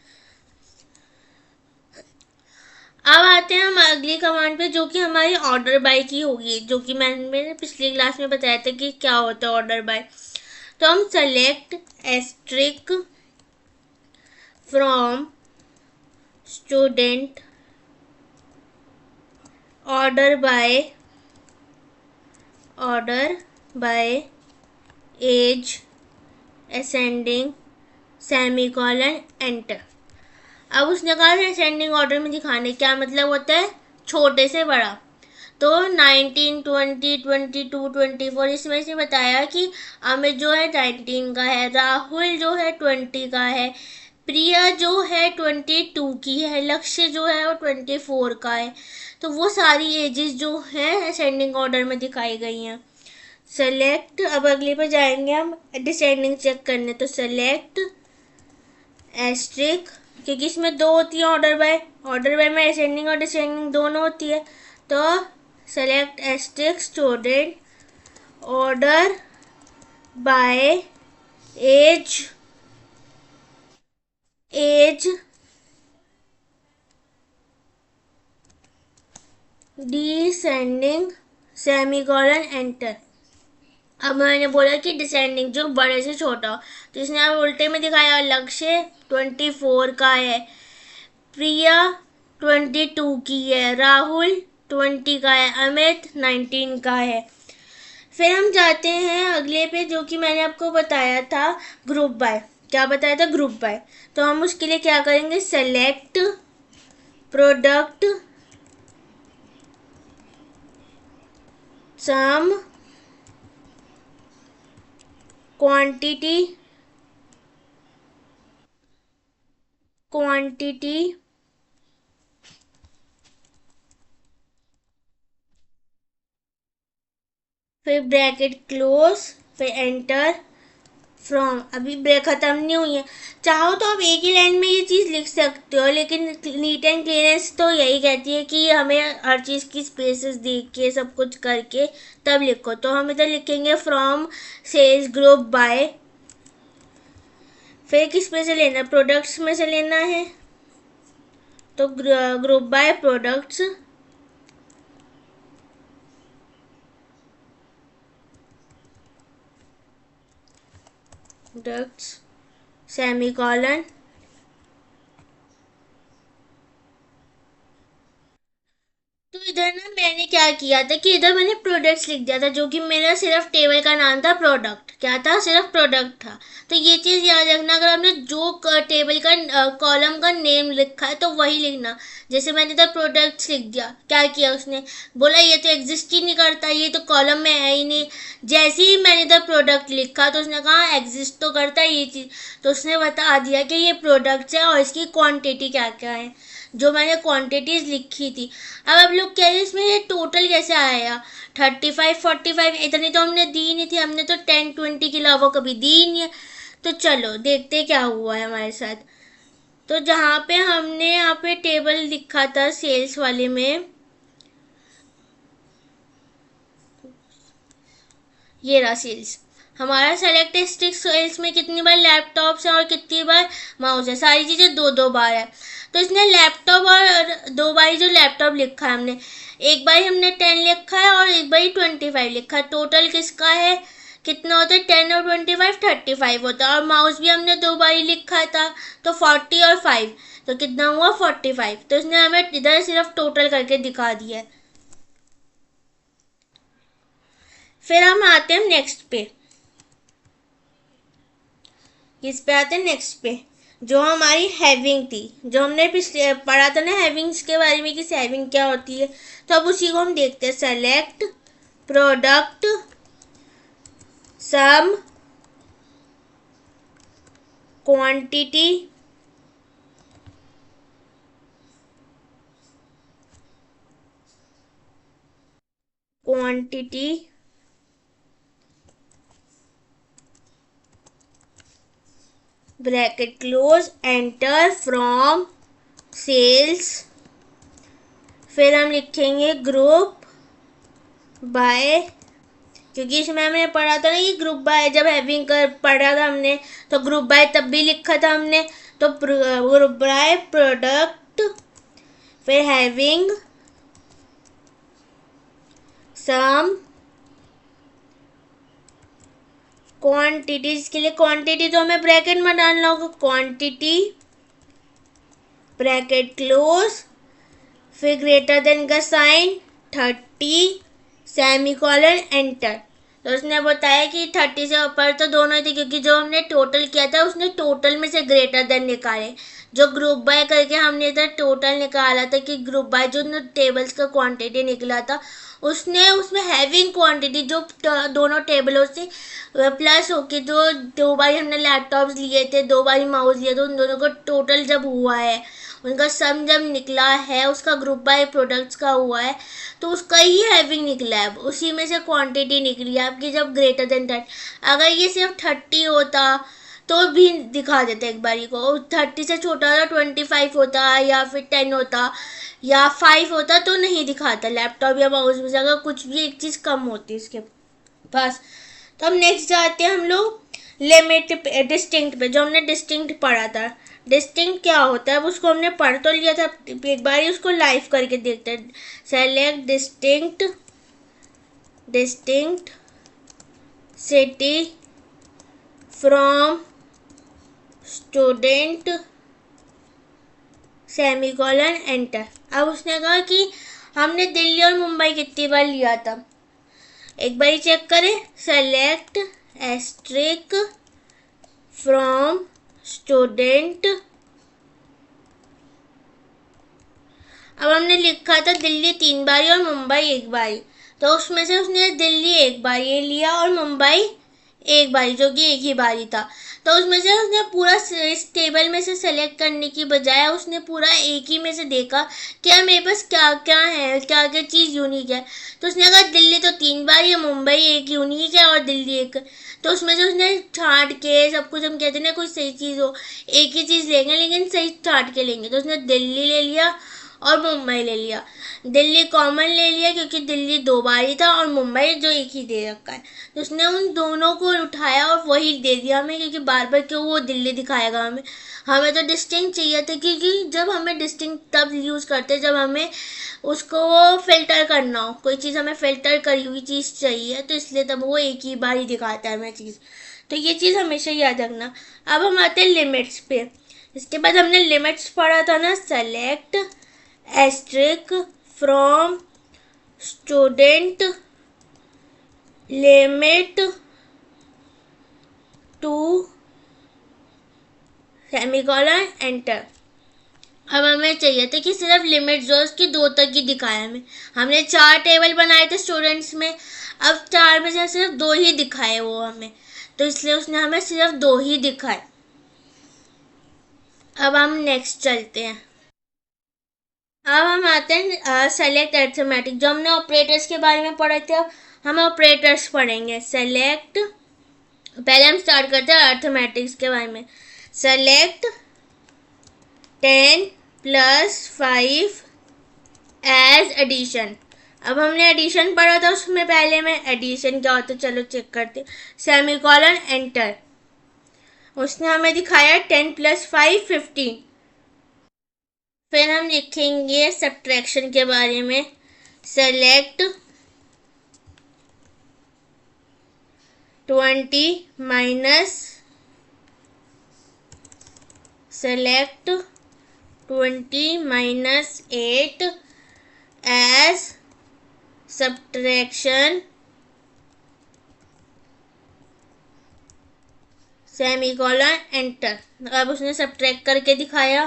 अब आते हैं हम अगली कमांड पे, जो कि हमारी ऑर्डर बाय की होगी, जो कि मैंने पिछली क्लास में बताया था कि क्या होता है ऑर्डर बाय। तो हम select asterisk from student order by age ascending semicolon enter. अब उसने कहा असेंडिंग ऑर्डर में दिखाने, क्या मतलब होता है, छोटे से बड़ा। तो 19, 20, 22, 24 इसमें से बताया कि अमित जो है 19 का है, राहुल जो है 20 का है, प्रिया जो है 22 की है, लक्ष्य जो है वो 24 का है। तो वो सारी एजेस जो हैं असेंडिंग ऑर्डर में दिखाई गई हैं। सेलेक्ट, अब अगले पे जाएंगे हम डिसेंडिंग चेक करने, तो सेलेक्ट एस्ट्रिक, क्योंकि इसमें दो होती है ऑर्डर बाय में असेंडिंग और डिसेंडिंग दोनों होती है। तो select asterisk student order by age descending semicolon enter. अब मैंने बोला कि डिसेंडिंग जो बड़े से छोटा हो, तो इसने अब उल्टे में दिखाया। लक्ष्य 24 का है, प्रिया 22 की है, राहुल 20 का है, अमित 19 का है। फिर हम जाते हैं अगले पे, जो कि मैंने आपको बताया था ग्रुप बाय। क्या बताया था, ग्रुप बाय। तो हम उसके लिए क्या करेंगे, सेलेक्ट प्रोडक्ट सम क्वांटिटी फिर ब्रैकेट क्लोज, फिर एंटर फ्रॉम। अभी ब्रेक खत्म नहीं हुई है, चाहो तो आप एक ही लाइन में ये चीज़ लिख सकते हो, लेकिन नीट एंड क्लीनेस तो यही कहती है कि हमें हर चीज़ की स्पेसेस देख के सब कुछ करके तब लिखो। तो हम इधर लिखेंगे फ्रॉम सेल्स ग्रुप बाय, फिर किस में से लेना, प्रोडक्ट्स में से लेना है, तो ग्रुप बाय प्रोडक्ट्स सेमीकोलन। तो इधर ना मैंने क्या किया था कि इधर मैंने प्रोडक्ट्स लिख दिया था, जो कि मेरा सिर्फ टेबल का नाम था, प्रोडक्ट क्या था, सिर्फ प्रोडक्ट था। तो ये चीज़ याद रखना, अगर आपने जो टेबल का कॉलम का नेम लिखा है तो वही लिखना। जैसे मैंने इधर प्रोडक्ट्स लिख दिया, क्या किया उसने, बोला ये तो एग्जिस्ट ही नहीं करता, ये तो कॉलम में है ही नहीं। जैसे ही मैंने इधर प्रोडक्ट लिखा तो उसने कहा एग्जिस्ट तो करता है ये चीज़, तो उसने बता दिया कि ये प्रोडक्ट्स है और इसकी क्वान्टिटी क्या क्या है, जो मैंने क्वांटिटीज लिखी थी। अब आप लोग कह रहे हैं इसमें ये टोटल कैसे आया, 35 45 इतनी तो हमने दी नहीं थी, हमने तो 10 20 के अलावा कभी दी नहीं है। तो चलो देखते क्या हुआ है हमारे साथ। तो जहाँ पे हमने यहाँ पे टेबल लिखा था सेल्स वाले में, ये रहा सेल्स हमारा। सेलेक्ट स्टिक सेल्स में कितनी बार लैपटॉप्स है और कितनी बार माउस है, सारी चीज़ें दो दो बार है। तो इसने लैपटॉप और दो बार जो लैपटॉप लिखा है हमने, एक बार हमने 10 लिखा है और एक बार 25 लिखा है। टोटल किसका है, कितना होता है, 10 और 25 35 होता है। और माउस भी हमने दो बार ही लिखा था, तो 40 और 5 तो कितना हुआ 45। तो इसने हमें इधर सिर्फ टोटल करके दिखा दिया है। फिर हम आते हैं नेक्स्ट पे, किस पे आते हैं, नेक्स्ट पे, जो हमारी हैविंग थी, जो हमने पिछले पढ़ा था ना हैविंग्स के बारे में कि हैविंग क्या होती है। तो अब उसी को हम देखते हैं। Select product sum quantity quantity bracket close, enter from sales, फिर हम लिखेंगे ग्रुप बाय, क्योंकि इसमें हमने पढ़ा था ना कि ग्रुप बाय जब हैविंग कर पढ़ा था हमने, तो ग्रुप बाय तब भी लिखा था हमने, तो ग्रुप बाय प्रोडक्ट, फिर हैविंग सम क्वांटिटीज, के लिए क्वांटिटी तो हमें ब्रैकेट में डालना होगा, क्वांटिटी ब्रैकेट क्लोज, फिर ग्रेटर देन का साइन 30 सेमीकोलन एंटर। तो उसने बताया कि 30 से ऊपर तो दोनों ही थे, क्योंकि जो हमने टोटल किया था उसने टोटल में से ग्रेटर देन निकाले, जो ग्रुप बाय करके हमने इधर टोटल निकाला था कि ग्रुप बाय जो टेबल्स का क्वांटिटी निकला था उसने उसमें हैविंग क्वांटिटी जो दोनों टेबलों से प्लस होके जो 2 बार हमने लैपटॉप्स लिए थे, 2 बार माउस लिए थे, उन दोनों का टोटल जब हुआ है, उनका सम जब निकला है, उसका ग्रुप बाय प्रोडक्ट्स का हुआ है, तो उसका ही हैविंग निकला है, उसी में से क्वांटिटी निकली है आपकी जब ग्रेटर देन 30। अगर ये सिर्फ 30 होता तो भी दिखा देते एक बारी को, 30 से छोटा होता 25 होता या फिर 10 होता या 5 होता तो नहीं दिखाता लैपटॉप या माउस में से, अगर कुछ भी एक चीज़ कम होती इसके पास। तो हम नेक्स्ट जाते हैं हम लोग लिमिट डिस्टिंक्ट पे, जो हमने डिस्टिंक्ट पढ़ा था। डिस्टिंक्ट क्या होता है उसको हमने पढ़ तो लिया था, एक बार उसको लाइव करके देखते हैं। Select distinct city from student semicolon enter. अब उसने कहा कि हमने दिल्ली और मुंबई कितनी बार लिया था, एक बार चेक करें। सेलेक्ट एस्ट्रिक फ्रॉम स्टूडेंट, अब हमने लिखा था दिल्ली 3 बारी और मुंबई 1 बारी, तो उसमें से उसने दिल्ली 1 बार ये लिया और मुंबई 1 बारी, जो कि 1 ही बारी था। तो उसमें से उसने पूरा इस टेबल में से सेलेक्ट करने की बजाय उसने पूरा एक ही में से देखा कि मेरे पास क्या क्या है, क्या क्या चीज़ यूनिक है। तो उसने कहा दिल्ली तो 3 बार है, मुंबई 1 यूनिक है और दिल्ली 1। तो उसमें से उसने छांट के सब कुछ, हम कहते हैं ना कोई सही चीज़ हो, एक ही चीज़ लेंगे लेकिन सही छांट के लेंगे, तो उसने दिल्ली ले लिया और मुंबई ले लिया। दिल्ली कॉमन ले लिया क्योंकि दिल्ली 2 बार ही था और मुंबई जो 1 ही दे रखा है, तो उसने उन दोनों को उठाया और वही दे दिया हमें, क्योंकि बार बार क्यों वो दिल्ली दिखाएगा हमें, हमें तो डिस्टिंक्ट चाहिए था, क्योंकि जब हमें डिस्टिंक्ट तब यूज़ करते जब हमें उसको वो फिल्टर करना हो, कोई चीज़ हमें फिल्टर करी हुई चीज़ चाहिए, तो इसलिए तब वो 1 ही बार ही दिखाता है हमें चीज़। तो ये चीज़ हमेशा याद रखना। अब हम आते हैं लिमिट्स पे। इसके बाद हमने लिमिट्स पढ़ा था ना, select asterisk from student limit two semicolon enter. अब हमें चाहिए था कि सिर्फ लिमिट जो उसकी 2 तक ही दिखाया हमें, हमने 4 टेबल बनाए थे स्टूडेंट्स में, अब 4 में से सिर्फ 2 ही दिखाए वो हमें, तो इसलिए उसने हमें सिर्फ 2 ही दिखाए। अब हम नेक्स्ट चलते हैं। अब हम आते हैं सेलेक्ट अर्थमेटिक, जो हमने ऑपरेटर्स के बारे में पढ़े थे, अब हम ऑपरेटर्स पढ़ेंगे। सेलेक्ट, पहले हम स्टार्ट करते हैं अर्थमेटिक्स के बारे में। Select 10 + 5 as addition. अब हमने एडिशन पढ़ा था उसमें पहले में, एडिशन क्या होता है चलो चेक करते। सेमीकोलन एंटर, उसने हमें दिखाया 10 + 5 15। फिर हम लिखेंगे सब्ट्रैक्शन के बारे में। Select 20 minus, select 20 - 8 as subtraction semicolon enter. अब उसने सब्ट्रैक्ट करके दिखाया,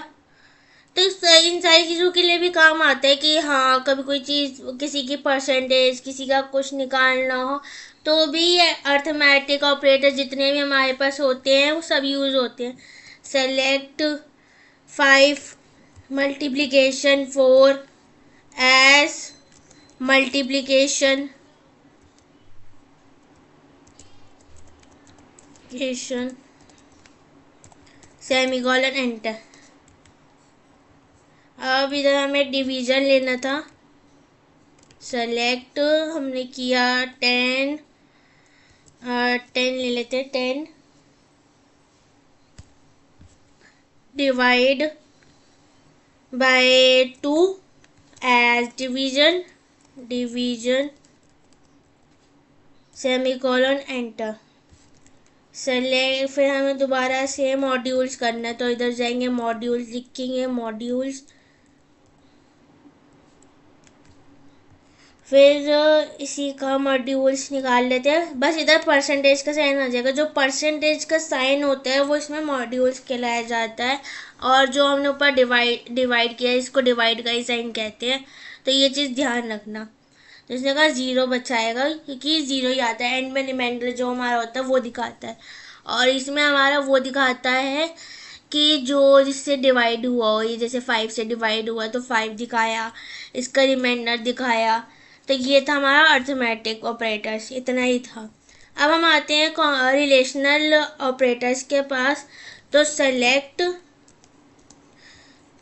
तो इन सारी चीज़ों के लिए भी काम आता है कि हाँ कभी कोई चीज़, किसी की परसेंटेज, किसी का कुछ निकालना हो, तो भी अर्थमेटिक ऑपरेटर जितने भी हमारे पास होते हैं वो सब यूज़ होते हैं। select 5 multiplication 4 as multiplication semicolon enter. अब इधर हमें डिवीजन लेना था, सेलेक्ट हमने किया 10 ले लेते हैं 10 divide by 2 as division semicolon enter. Select, फिर हमें दोबारा से मॉड्यूल्स करना है, तो इधर जाएंगे मॉड्यूल्स, लिखेंगे मॉड्यूल्स, फिर इसी का मॉड्यूल्स निकाल लेते हैं। बस इधर परसेंटेज का साइन आ जाएगा, जो परसेंटेज का साइन होता है वो इसमें मॉड्यूल्स कहलाया जाता है, और जो हमने ऊपर डिवाइड किया है इसको डिवाइड का ही साइन कहते हैं। तो ये चीज़ ध्यान रखना। तो इसने कहा 0 बचाएगा, क्योंकि 0 ही आता है एंड में, रिमाइंडर जो हमारा होता है वो दिखाता है, और इसमें हमारा वो दिखाता है कि जो जिससे डिवाइड हुआ हो, ये जैसे 5 से डिवाइड हुआ तो 5 दिखाया, इसका रिमाइंडर दिखाया। तो ये था हमारा अर्थमेटिक ऑपरेटर्स, इतना ही था। अब हम आते हैं रिलेशनल ऑपरेटर्स के पास। तो select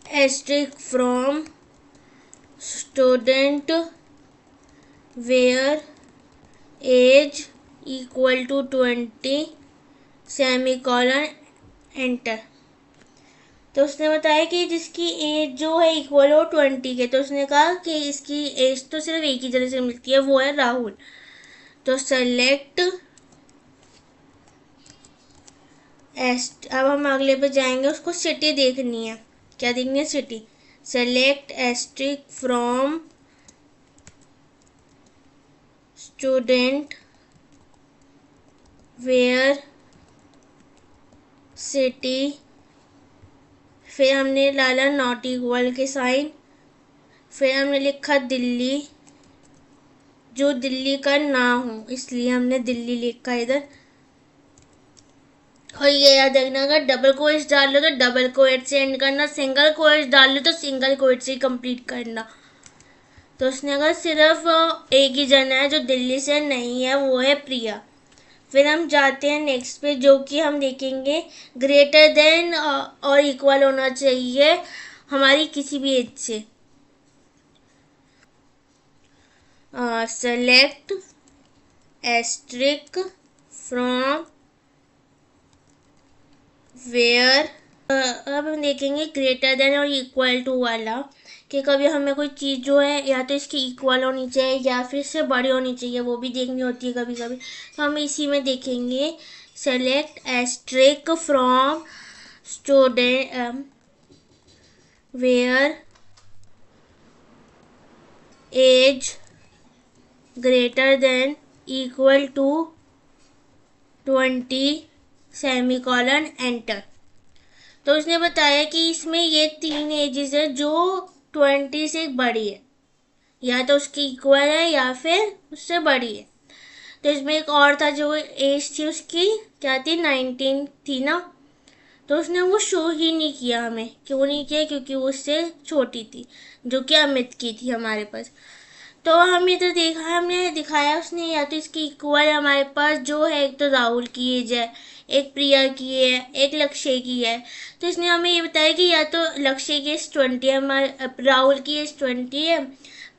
asterisk from student where age equal to 20 semicolon enter. तो उसने बताया कि जिसकी एज जो है इक्वल हो 20 के, तो उसने कहा कि इसकी एज तो सिर्फ एक ही जगह से मिलती है, वो है राहुल। तो सेलेक्ट अब हम अगले पे जाएंगे, उसको सिटी देखनी है। क्या देखनी है? City. Select asterisk from student where city, फिर हमने डाला नॉट इक्वल के साइन, फिर हमने लिखा दिल्ली, जो दिल्ली का ना हो इसलिए हमने दिल्ली लिखा इधर। और ये याद रखना, अगर डबल कोट्स डाल लो तो डबल कोट्स से एंड करना, सिंगल कोट्स डाल लो तो सिंगल कोट्स से कंप्लीट करना। तो उसने अगर सिर्फ एक ही जना है जो दिल्ली से नहीं है, वो है प्रिया। फिर हम जाते हैं नेक्स्ट पे, जो कि हम देखेंगे ग्रेटर देन और इक्वल होना चाहिए हमारी किसी भी एज से। सेलेक्ट एस्ट्रिक फ्रॉम वेयर, अब हम देखेंगे ग्रेटर देन और इक्वल टू वाला, कि कभी हमें कोई चीज़ जो है या तो इसकी इक्वल होनी चाहिए या फिर इससे बड़ी होनी चाहिए, वो भी देखनी होती है कभी कभी। तो हम इसी में देखेंगे select asterisk from student where age greater than equal to 20 semicolon enter. तो उसने बताया कि इसमें ये 3 एजेस है जो 20 से बड़ी है, या तो उसकी इक्वल है या फिर उससे बड़ी है। तो इसमें एक और था जो एज थी उसकी क्या थी, 19 थी ना, तो उसने वो शो ही नहीं किया हमें। क्यों नहीं किया? क्योंकि वो उससे छोटी थी, जो कि अमित की थी हमारे पास। तो हम इधर देखा, हमने दिखाया उसने या तो इसकी इक्वल है हमारे पास जो है, एक तो राहुल की एज है, एक प्रिया की है, एक लक्ष्य की है। तो इसने हमें ये बताया कि या तो लक्ष्य की एज 20 है, राहुल की एज 20 है,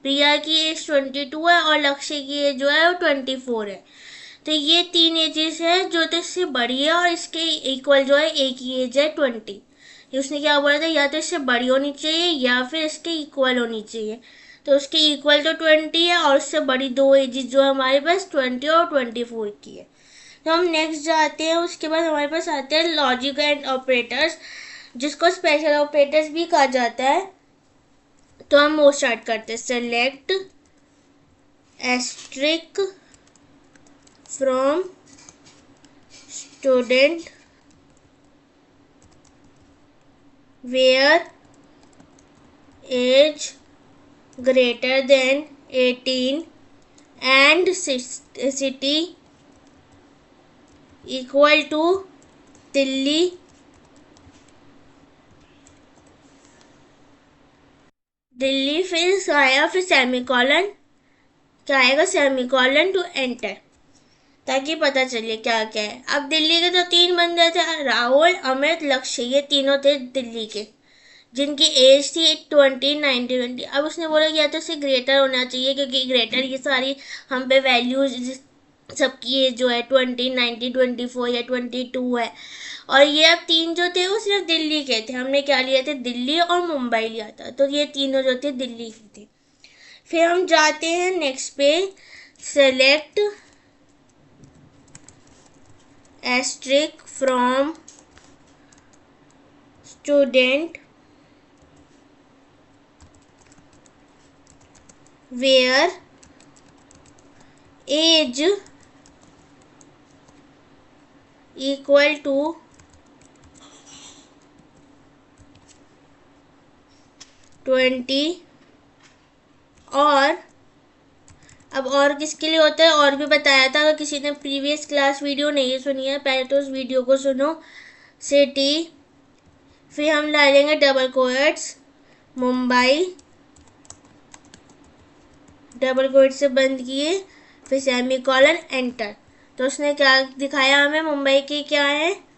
प्रिया की एज 22 है, और लक्ष्य की एज जो है वो 24 है। तो ये 3 एजेस है जो तो इससे बड़ी है, और इसके इक्वल जो है एक ही एज है 20। उसने क्या बोला था, या तो इससे बड़ी होनी चाहिए या फिर इसके इक्वल होनी चाहिए। तो उसके इक्वल तो 20 है, और उससे बड़ी 2 एजेस जो हमारे पास 20 और 24 की है। तो हम नेक्स्ट जाते हैं, उसके बाद हमारे पास आते हैं लॉजिक एंड ऑपरेटर्स, जिसको स्पेशल ऑपरेटर्स भी कहा जाता है। तो हम वो स्टार्ट करते हैं। Select asterisk from student where age greater than 18 and city equal to Delhi Delhi, फिर आया, फिर सेमीकॉलन, क्या आएगा, सेमीकॉलन टू एंटर, ताकि पता चले क्या क्या है। अब दिल्ली के तो 3 बंदे थे, राहुल, अमित, लक्ष्य, ये तीनों थे दिल्ली के, जिनकी एज थी 20, 19, 20। अब उसने बोला कि या तो उससे ग्रेटर होना चाहिए, क्योंकि ग्रेटर ये सारी हम पे वैल्यूज, सबकी एज जो है 20, 19, 24 या 22 है। और ये अब 3 जो थे वो सिर्फ दिल्ली के थे, हमने क्या लिया थे, दिल्ली और मुंबई लिया था, तो ये तीनों जो थे दिल्ली के थे। फिर हम जाते हैं नेक्स्ट पे, select asterisk from student where age equal to 20। और किसके लिए होता है और भी बताया था, अगर किसी ने प्रीवियस क्लास वीडियो नहीं सुनी है पहले तो उस वीडियो को सुनो। सिटी, फिर हम डालेंगे double quotes, Mumbai, double quote से बंद किए, फिर सेमीकॉलन, एंटर। तो उसने क्या दिखाया हमें, मुंबई की क्या है,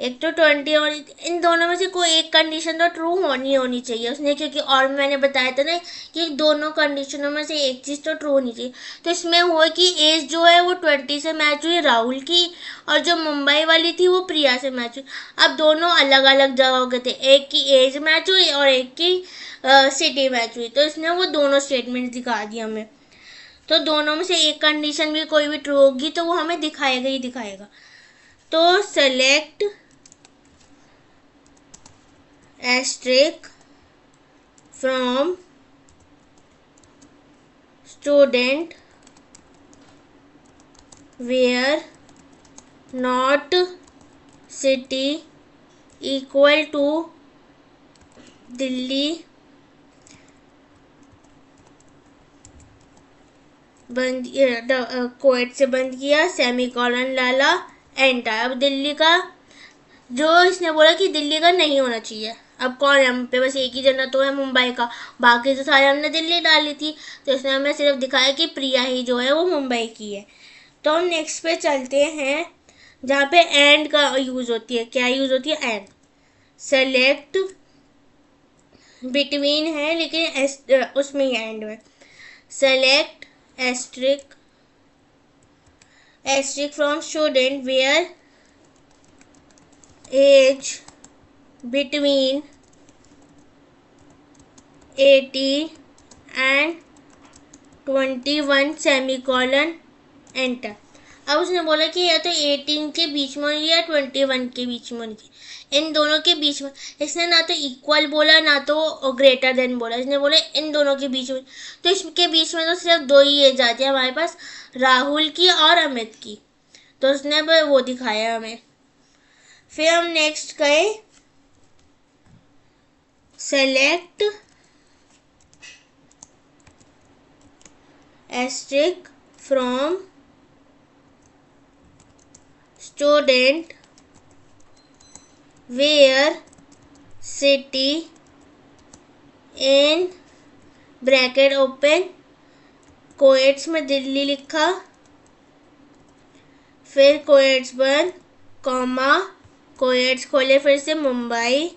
एक तो 20, और इन दोनों में से कोई एक कंडीशन तो ट्रू होनी चाहिए उसने, क्योंकि और मैंने बताया था ना कि दोनों कंडीशनों में से एक चीज़ तो ट्रू होनी चाहिए। तो इसमें हुआ कि एज जो है वो 20 से मैच हुई राहुल की, और जो मुंबई वाली थी वो प्रिया से मैच हुई। अब दोनों अलग अलग जगहों के थे, एक की एज मैच हुई और एक की सिटी मैच हुई, तो इसने वो दोनों स्टेटमेंट दिखा दी हमें। तो दोनों में से एक कंडीशन भी कोई भी ट्रू होगी तो वो हमें दिखाएगा ही दिखाएगा। तो select asterisk from student where not city equal to Delhi, बंद, कोएट से बंद किया, सेमीकॉलन डाला, एंटर। अब दिल्ली का जो इसने बोला कि दिल्ली का नहीं होना चाहिए। अब कौन है, हम पे बस एक ही जना तो है मुंबई का, बाकी तो सारे हमने दिल्ली डाली थी, तो इसने हमें सिर्फ दिखाया कि प्रिया ही जो है वो मुंबई की है। तो हम नेक्स्ट पे चलते हैं जहाँ पे एंड का यूज़ होती है। क्या यूज़ होती है, एंड। सेलेक्ट बिटवीन है लेकिन उसमें ही एंड में, select asterisk from student where age between 18 and 21 semicolon, enter. अब उसने बोला कि या तो 18 के बीच में होगी या 21 के बीच में होगी, इन दोनों के बीच में। इसने ना तो इक्वल बोला ना तो ग्रेटर देन बोला, इसने बोला इन दोनों के बीच में। तो इसके बीच में तो सिर्फ दो ही एज आती है हमारे पास, राहुल की और अमित की, तो उसने वो दिखाया हमें। फिर हम नेक्स्ट गए, select asterisk from student where city in bracket open, quotes में दिल्ली लिखा, फिर कोएट्स बंद, कॉमा, कोएट्स खोले फिर से मुंबई,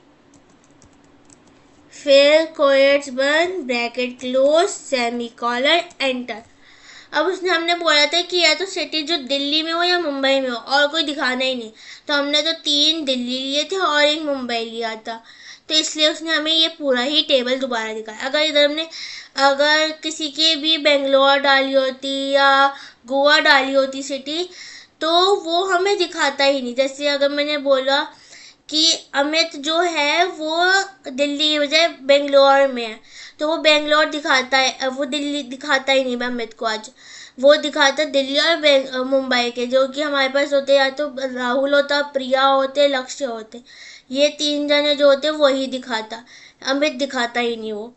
फिर कोएट्स बंद, ब्रैकेट क्लोज, सेमीकॉलन, एंटर। अब उसने हमने बोला था कि या तो सिटी जो दिल्ली में हो या मुंबई में हो, और कोई दिखाना ही नहीं। तो हमने तो 3 दिल्ली लिए थे और एक मुंबई लिया था, तो इसलिए उसने हमें ये पूरा ही टेबल दोबारा दिखाया। अगर इधर हमने अगर किसी की भी बेंगलोर डाली होती या गोवा डाली होती सिटी, तो वो हमें दिखाता ही नहीं। जैसे अगर मैंने बोला कि अमित जो है वो दिल्ली की बजाय बेंगलोर में है, तो वो बेंगलोर दिखाता है, वो दिल्ली दिखाता ही नहीं अमित को आज, वो दिखाता दिल्ली और मुंबई के, जो कि हमारे पास होते या तो राहुल होता, प्रिया होते, लक्ष्य होते, ये 3 जने जो होते वही दिखाता, अमित दिखाता ही नहीं वो।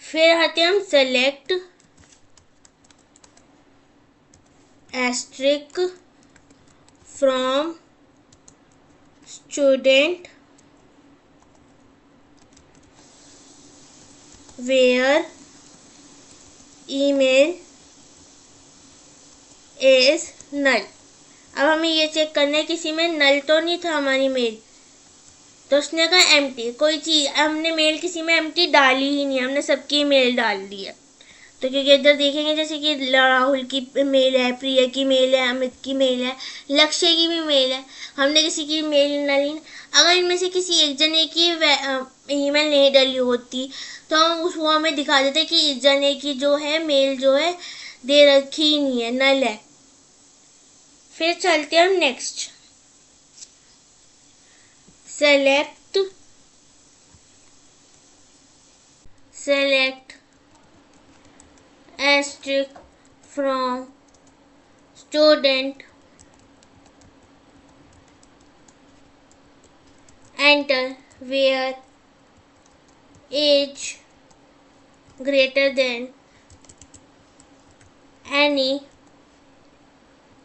फिर आते हम select asterisk from student where email is null. अब हमें ये चेक करना है किसी में नल तो नहीं था हमारी मेल, तो उसने कहा एम्प्टी, कोई चीज़ हमने मेल किसी में एम्प्टी डाली ही नहीं, हमने सबकी मेल डाल दी है। तो क्योंकि इधर देखेंगे जैसे कि राहुल की मेल है, प्रिया की मेल है, अमित की मेल है, लक्ष्य की भी मेल है, हमने किसी की मेल नहीं डाली। अगर इनमें से किसी एक जने की ईमेल नहीं डाली होती तो हम वो हमें दिखा देते कि इस जने की जो है मेल जो है दे रखी ही नहीं है, नल है। फिर चलते हैं हम next. Select asterisk from student, enter where age greater than any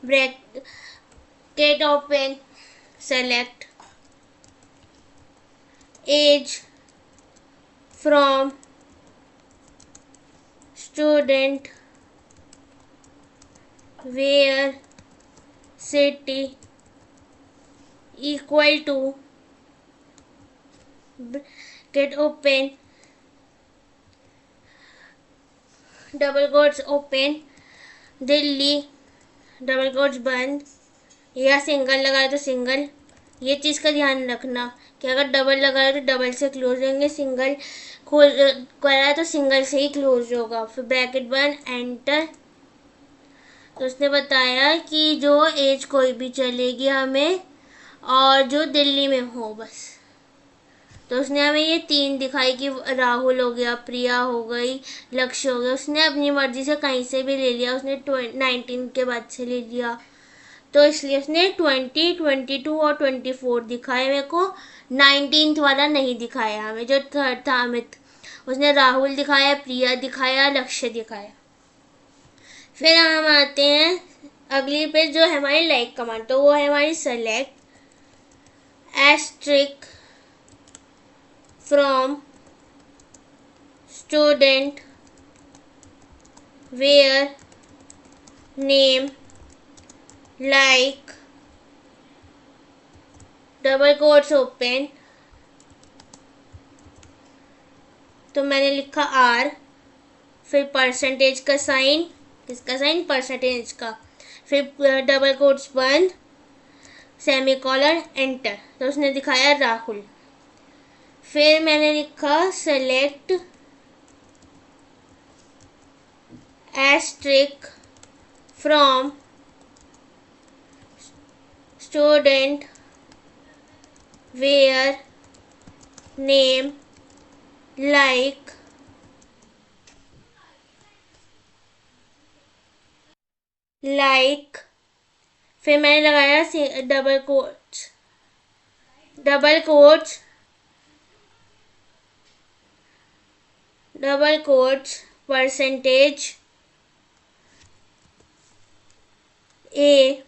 bracket open, select age from student where city equal to bracket open double quotes open Delhi double quotes बंद, या सिंगल लगाए तो सिंगल। ये चीज़ का ध्यान रखना कि अगर डबल लगाए तो डबल से क्लोज होंगे, सिंगल खोल कराए तो सिंगल से ही क्लोज होगा। फिर ब्रैकेट बंद, एंटर। तो उसने बताया कि जो एज कोई भी चलेगी हमें, और जो दिल्ली में हो बस। तो उसने हमें ये 3 दिखाई कि राहुल हो गया, प्रिया हो गई, लक्ष्य हो गया। उसने अपनी मर्जी से कहीं से भी ले लिया, उसने 19 के बाद से ले लिया, तो इसलिए उसने 20, 22 और 24 दिखाए मेरे को। 19th वाला नहीं दिखाया हमें, जो थर्ड था अमित, उसने राहुल दिखाया, प्रिया दिखाया, लक्ष्य दिखाया। फिर हम आते हैं अगली पे जो है हमारी लाइक कमांड, तो वो है हमारी select asterisk from student where name like double quotes open, तो मैंने लिखा आर, फिर परसेंटेज का साइन, किसका साइन, परसेंटेज का, फिर डबल कोट्स बंद, सेमी कॉलर, एंटर। तो उसने दिखाया राहुल। फिर मैंने लिखा select asterisk from student where name like फिर मैंने लगाया डबल कोट्स परसेंटेज ए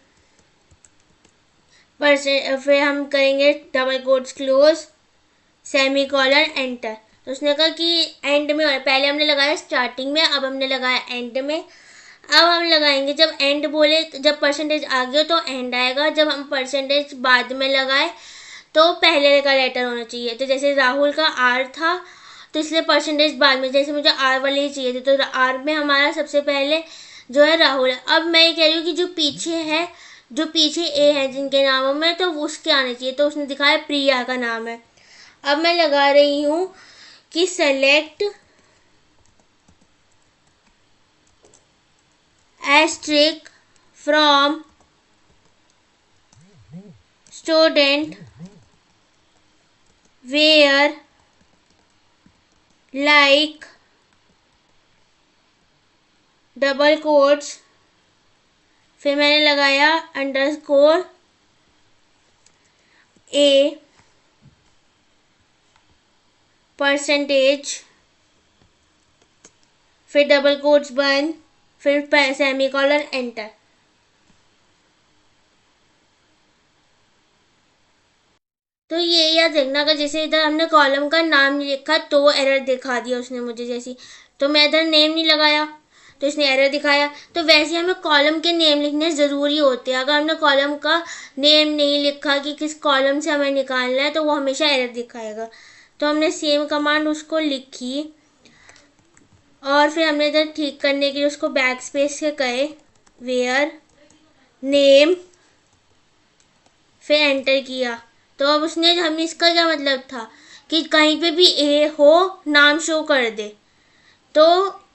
फिर हम करेंगे double quotes close, semicolon, enter. तो उसने कहा कि एंड में, पहले हमने लगाया स्टार्टिंग में, अब हमने लगाया एंड में। अब हम लगाएंगे जब एंड बोले, जब परसेंटेज आ गया तो एंड आएगा, जब हम परसेंटेज बाद में लगाए तो पहले का लेटर होना चाहिए। तो जैसे राहुल का आर था तो इसलिए परसेंटेज बाद में, जैसे मुझे आर वाले ही चाहिए थे तो आर में हमारा सबसे पहले जो है राहुल है। अब मैं ये कह रही हूँ कि जो पीछे ए है जिनके नामों में, तो उसके आने चाहिए, तो उसने दिखाया प्रिया का नाम है। अब मैं लगा रही हूँ कि select asterisk from student where like double quotes, फिर मैंने लगाया अंडरस्कोर ए परसेंटेज, फिर डबल कोट्स बंद, फिर सेमी कॉलर, एंटर। तो तो ये याद रखना, अगर जैसे इधर हमने कॉलम का नाम नहीं लिखा तो एरर दिखा दिया उसने मुझे, जैसी तो मैं इधर नेम नहीं लगाया तो इसने एरर दिखाया। तो वैसे हमें कॉलम के नेम लिखने ज़रूरी होते हैं। अगर हमने कॉलम का नेम नहीं लिखा कि किस कॉलम से हमें निकालना है तो वो हमेशा एरर दिखाएगा। तो हमने सेम कमांड उसको लिखी और फिर हमने इधर ठीक करने के लिए उसको बैक स्पेस से कहे वेयर नेम, फिर एंटर किया। तो अब उसने हमें, इसका क्या मतलब था कि कहीं पे भी ए हो नाम शो कर दे। तो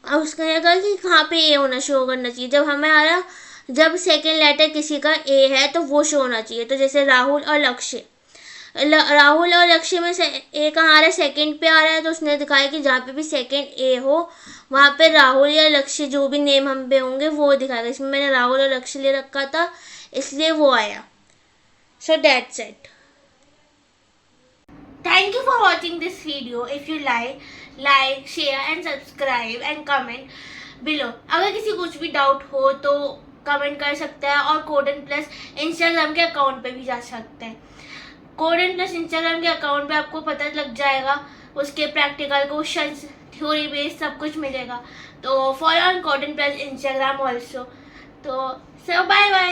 अब उसका ये कहा कि कहाँ पे ए होना शो करना चाहिए, जब हमारा जब सेकेंड लेटर किसी का ए है तो वो शो होना चाहिए। तो जैसे राहुल और लक्ष्य, राहुल और लक्ष्य में से ए कहाँ आ रहा है, सेकंड पे आ रहा है। तो उसने दिखाया कि जहाँ पे भी सेकंड ए हो वहाँ पे राहुल या लक्ष्य जो भी नेम हम पे होंगे वो दिखाएगा। इसमें मैंने राहुल और लक्ष्य ले रखा था इसलिए वो आया। So that's it. Thank you for watching this video. If you like, share and subscribe and comment below. अगर किसी कुछ भी डाउट हो तो कमेंट कर सकते हैं और कोडन प्लस इंस्टाग्राम के अकाउंट पे भी जा सकते हैं। कोडन प्लस इंस्टाग्राम के अकाउंट पे आपको पता लग जाएगा, उसके प्रैक्टिकल क्वेश्चन, थ्योरी बेस्ड सब कुछ मिलेगा। तो follow on codon plus Instagram also. तो सो बाय बाय।